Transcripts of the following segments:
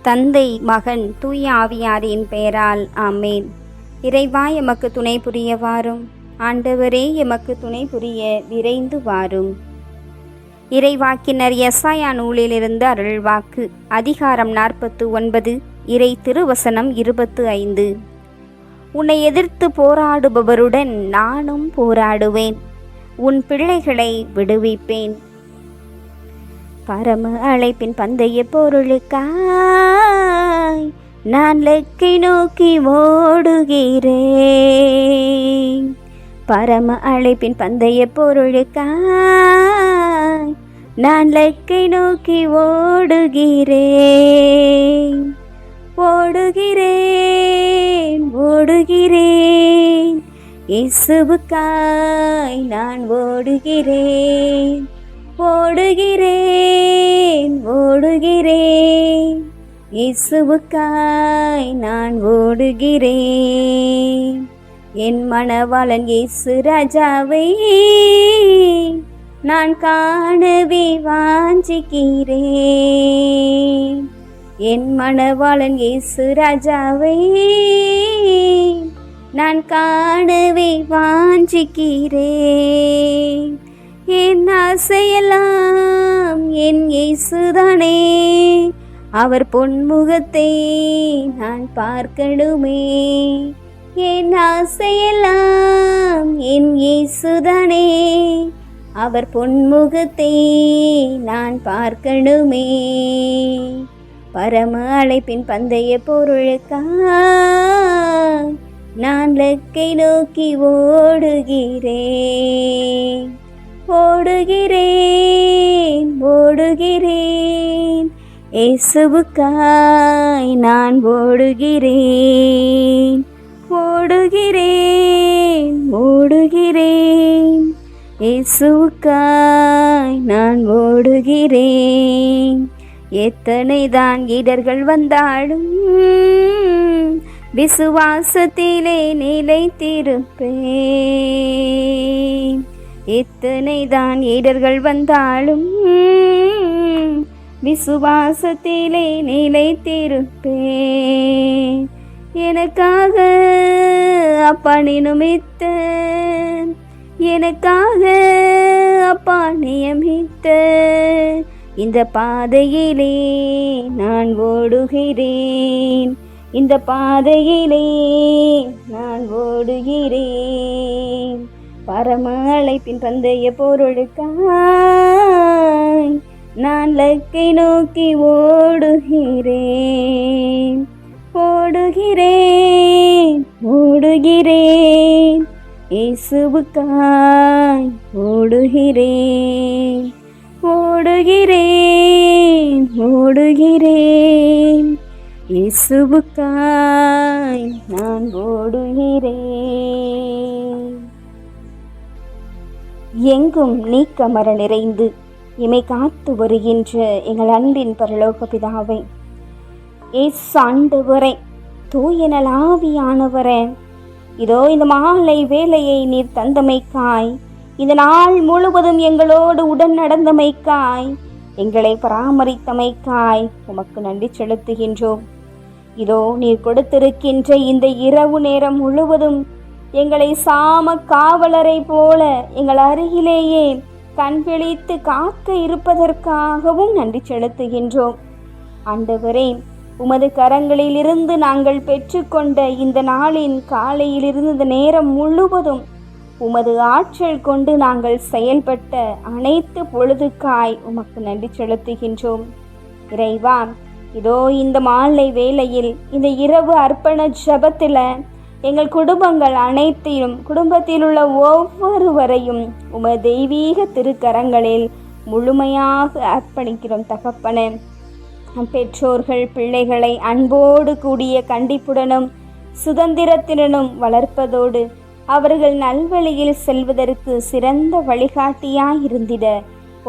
தந்தை, மகன், தூய ஆவியாரின் பெயரால் ஆமேன். இறைவா, எமக்கு துணை புரிய வாரும். ஆண்டவரே, எமக்கு துணை புரிய விரைந்து வாரும். இறைவாக்கினர் எசாயா நூலிலிருந்து அருள்வாக்கு. அதிகாரம் 49, இறை திருவசனம் 25. உன்னை எதிர்த்து போராடுபவருடன் நானும் போராடுவேன், உன் பிள்ளைகளை விடுவிப்பேன். பரம அழைப்பின் பந்தய பொருளுக்காய் நான் லக்கை நோக்கி ஓடுகிறேன். பரம அழைப்பின் பந்தய பொருளுக்காய் நான் லக்கை நோக்கி ஓடுகிறேன். ஓடுகிறேன் ஓடுகிறேன் இயேசுவுக்காய் நான் ஓடுகிறேன். ஓடுகிறேன் ஓடுகிறேன் இயேசுவுக்காய் நான் ஓடுகிறேன். என் மணவாளன் இயேசு ராஜாவை நான் காணவே வாஞ்சிக்கிறேன். என் மணவாளன் இயேசு ராஜாவை நான் காணவே வாஞ்சிக்கிறேன். என் ஆசையெல்லாம் என் இயேசுதானே, அவர் பொன்முகத்தை நான் பார்க்கணுமே. என் ஆசையெல்லாம் என் இயேசுதானே, அவர் பொன்முகத்தை நான் பார்க்கணுமே. பரம அழைப்பின் பந்தய பொருளுக்காய் நான் லக்கை நோக்கி ஓடுகிறேன். ஓடுகிறேன் ஓடுகிறேன் இயேசுவுக்காய் நான் ஓடுகிறேன். ஓடுகிறேன் ஓடுகிறேன் இயேசுவுக்காய் நான் ஓடுகிறேன். எத்தனைதான் இடர்கள் வந்தாலும் விசுவாசத்திலே நிலைத்திருப்பேன். எத்தனைதான் இடர்கள் வந்தாலும் விசுவாசத்திலே நிலைத்திருப்பேன். எனக்காக அப்பா நியமித்த, எனக்காக அப்பா நியமித்த இந்த பாதையிலே நான் ஓடுகிறேன். இந்த பாதையிலே நான் ஓடுகிறேன். பரம அழைப்பின் பந்தய பொருளுக்காய் நான் லக்கை நோக்கி ஓடுகிறேன். ஓடுகிறேன் ஓடுகிறேன் இயேசுவுக்காய் ஓடுகிறேன். ஓடுகிறேன் ஓடுகிறேன் இயேசுவுக்காய் நான் ஓடுகிறேன். எங்கும் நீக்கமர நிறைந்து இமை காத்து வருகின்ற எங்கள் அன்பின் பரலோக பிதாவை, இயேசு ஆண்டவரே, தூயனலாவியானவரே, இதோ இந்த மாலை வேளையை நீர் தந்தமைக்காய், இந்த நாள் முழுவதும் எங்களோடு உடன் நடந்தமைக்காய், எங்களை பராமரித்தமைக்காய் உமக்கு நன்றி செலுத்துகின்றோம். இதோ நீர் கொடுத்திருக்கின்ற இந்த இரவு நேரம் முழுவதும் எங்களை சாம காவலரை போல எங்கள் அருகிலேயே கண் விழித்து காக்க இருப்பதற்காகவும் நன்றி செலுத்துகின்றோம். ஆண்டவரே, உமது கரங்களிலிருந்து நாங்கள் பெற்றுக்கொண்ட இந்த நாளின் காலையிலிருந்து இந்த நேரம் முழுவதும் உமது ஆற்றல் கொண்டு நாங்கள் செயல்பட்ட அனைத்து பொழுதுக்காய் உமக்கு நன்றி செலுத்துகின்றோம். இறைவா, இதோ இந்த மாலை வேளையில் இந்த இரவு அர்ப்பண ஜபத்தில் எங்கள் குடும்பங்கள் அனைத்தையும், குடும்பத்தில் உள்ள ஒவ்வொருவரையும் உமது தெய்வீக திருக்கரங்களில் முழுமையாக அர்ப்பணிக்கிறோம். தகப்பனே, பெற்றோர்கள் பிள்ளைகளை அன்போடு கூடிய கண்டிப்புடனும் சுதந்திரத்துடனும் வளர்ப்பதோடு அவர்கள் நல்வழியில் செல்வதற்கு சிறந்த வழிகாட்டியாயிருந்திட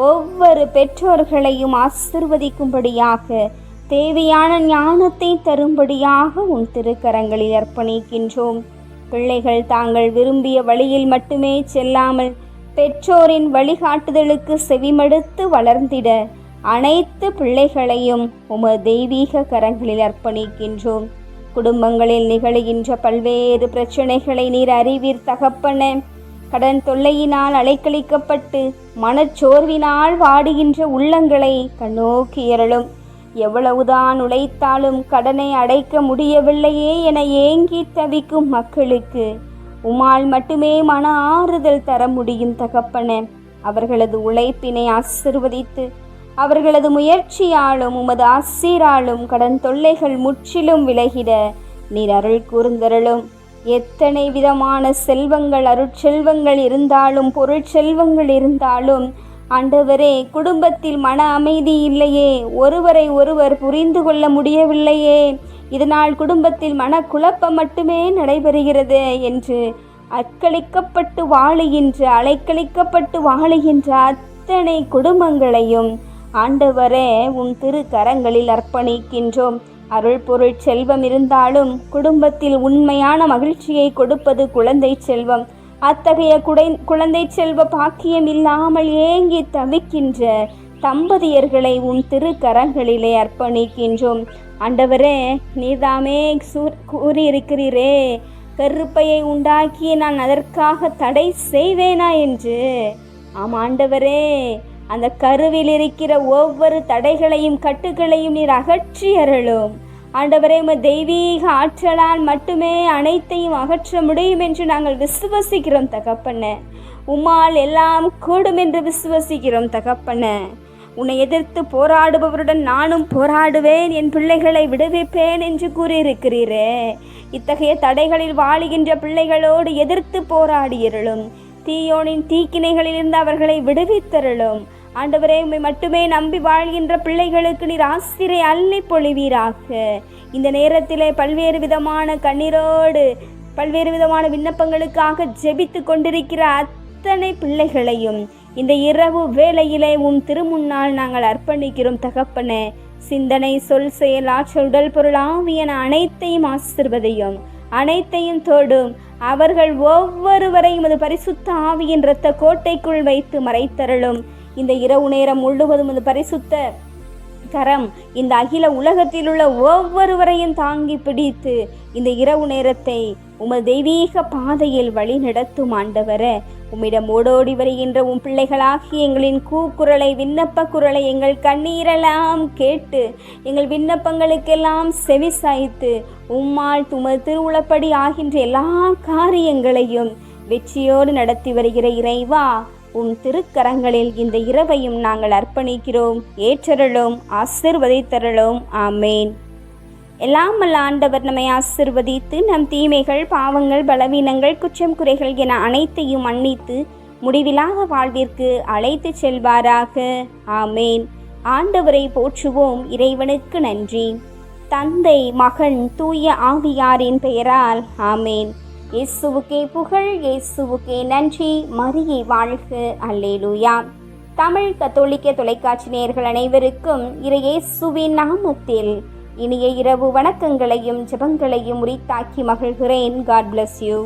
ஒவ்வொரு பெற்றோர்களையும் ஆசிர்வதிக்கும்படியாக தேவையான ஞானத்தை தரும்படியாக உன் திருக்கரங்களில் அர்ப்பணிக்கின்றோம். பிள்ளைகள் தாங்கள் விரும்பிய வழியில் மட்டுமே செல்லாமல் பெற்றோரின் வழிகாட்டுதலுக்கு செவிமடுத்து வளர்ந்திட அனைத்து பிள்ளைகளையும் உமது தெய்வீக கரங்களில் அர்ப்பணிக்கின்றோம். குடும்பங்களில் நிகழ்கின்ற பல்வேறு பிரச்சனைகளை நீர் அறிவீர் தகப்பனே. கடன் தொல்லையினால் அலைக்கழிக்கப்பட்டு மனச்சோர்வினால் வாடுகின்ற உள்ளங்களை கண்ணோக்கி அருளும். எவ்வளவுதான் உழைத்தாலும் கடனை அடைக்க முடியவில்லையே என ஏங்கி தவிக்கும் மக்களுக்கு உம்மால் மட்டுமே மன ஆறுதல் தர முடியும் தகப்பனே. அவர்களது உழைப்பினை ஆசிர்வதித்து அவர்களது முயற்சியாலும் உமது ஆசீராலும் கடன் தொல்லைகள் முற்றிலும் விலகிட நீர் அருள் கூர்ந்தருளும். எத்தனை விதமான செல்வங்கள், அருட்செல்வங்கள் இருந்தாலும், பொருட்செல்வங்கள் இருந்தாலும் ஆண்டவரே, குடும்பத்தில் மன அமைதி இல்லையே, ஒருவரை ஒருவர் புரிந்து கொள்ள முடியவில்லையே, இதனால் குடும்பத்தில் மனக்குழப்பம் மட்டுமே நடைபெறுகிறது என்று அலைக்கழிக்கப்பட்டு வாழுகின்ற அத்தனை குடும்பங்களையும் ஆண்டவரே உம் திரு கரங்களில் அர்ப்பணிக்கின்றோம். அருள் பொருள் செல்வம் இருந்தாலும் குடும்பத்தில் உண்மையான மகிழ்ச்சியை கொடுப்பது குழந்தை செல்வம். அத்தகைய குழந்தை செல்வ பாக்கியம் இல்லாமல் ஏங்கி தவிக்கின்ற தம்பதியர்களை உம் திரு கரங்களிலே அர்ப்பணிக்கின்றோம். ஆண்டவரே, நீதாமே கூறியிருக்கிறீரே, கருப்பையை உண்டாக்கி நான் அதற்காக தடை செய்வேனா என்று. ஆம் ஆண்டவரே, அந்த கருவில் இருக்கிற ஒவ்வொரு தடைகளையும் கட்டுகளையும் நீர் அகற்றி அருளும். ஆண்டவரே, தெய்வீக ஆற்றலால் மட்டுமே அனைத்தையும் அகற்ற முடியும் என்று நாங்கள் விசுவசிக்கிறோம் தகப்பனே. உம்மால் எல்லாம் கூடும் என்று விசுவசிக்கிறோம் தகப்பனே. உன்னை எதிர்த்து போராடுபவருடன் நானும் போராடுவேன், என் பிள்ளைகளை விடுவிப்பேன் என்று கூறியிருக்கிறீரே. இத்தகைய தடைகளில் வாழுகின்ற பிள்ளைகளோடு எதிர்த்து போராடியருளும். தீயோனின் தீக்கிணைகளிலிருந்து அவர்களை விடுவித்தருளும். ஆண்டவரே, உம்மை மட்டுமே நம்பி வாழ்கின்ற பிள்ளைகளுக்கு நீர் ஆசிரை அள்ளி பொழிவீராக. இந்த நேரத்திலே பல்வேறு விதமான கண்ணீரோடு பல்வேறு விதமான விண்ணப்பங்களுக்காக ஜெபித்து கொண்டிருக்கிற அத்தனை பிள்ளைகளையும் இந்த இரவு வேளையிலே உம் திருமுன்னால் நாங்கள் அர்ப்பணிக்கிறோம் தகப்பனே. சிந்தனை, சொல், செயல், ஆற்றல், உடல், பொருள், ஆவியன அனைத்தையும் ஆசிர்வதையும் அனைத்தையும் தோடும். அவர்கள் ஒவ்வொருவரையும் அது பரிசுத்த ஆவியின் இரத்த கோட்டைக்குள் வைத்து மறைத்தருளும். இந்த இரவு நேரம் முழுவதும் அது பரிசுத்த கரம் இந்த அகில உலகத்தில் உள்ள ஒவ்வொருவரையும் தாங்கி பிடித்து இந்த இரவு நேரத்தை உமது தெய்வீக பாதையில் வழி நடத்தும். ஆண்டவரே, உம்மிடம் ஓடோடி வருகின்ற உம் பிள்ளைகளாகிய எங்களின் கூக்குரலை, விண்ணப்ப குரலை எங்கள் கண்ணீரெல்லாம் கேட்டு எங்கள் விண்ணப்பங்களுக்கெல்லாம் செவி சாய்த்து உம்மால் உமது திருவுளப்படி ஆகின்ற எல்லா காரியங்களையும் வெற்றியோடு நடத்தி வருகிற இறைவா, உம் திருக்கரங்களில் இந்த இரவையும் நாங்கள் அர்ப்பணிக்கிறோம். ஏற்றருளும், ஆசிர்வதித்தருளும். ஆமேன். எல்லாம் வல்ல ஆண்டவர் நம்மை ஆசிர்வதித்து நம் தீமைகள், பாவங்கள், பலவீனங்கள், குற்றம் குறைகள் என அனைத்தையும் மன்னித்து முடிவில்லாத வாழ்விற்கு அழைத்து செல்வாராக. ஆமேன். ஆண்டவரை போற்றுவோம். இறைவனுக்கு நன்றி. தந்தை, மகன், தூய ஆவியாரின் பெயரால் ஆமேன். இயேசுவுக்கே புகழ், இயேசுவுக்கே நன்றி. மரியே வாழ்க. அல்லேலூயா. தமிழ் கத்தோலிக்க தொலைக்காட்சி நேயர்கள் அனைவருக்கும் இயேசுவின் நாமத்தில் இனிய இரவு வணக்கங்களையும் ஜெபங்களையும் உரித்தாக்கி மகிழ்கிறேன். God bless you.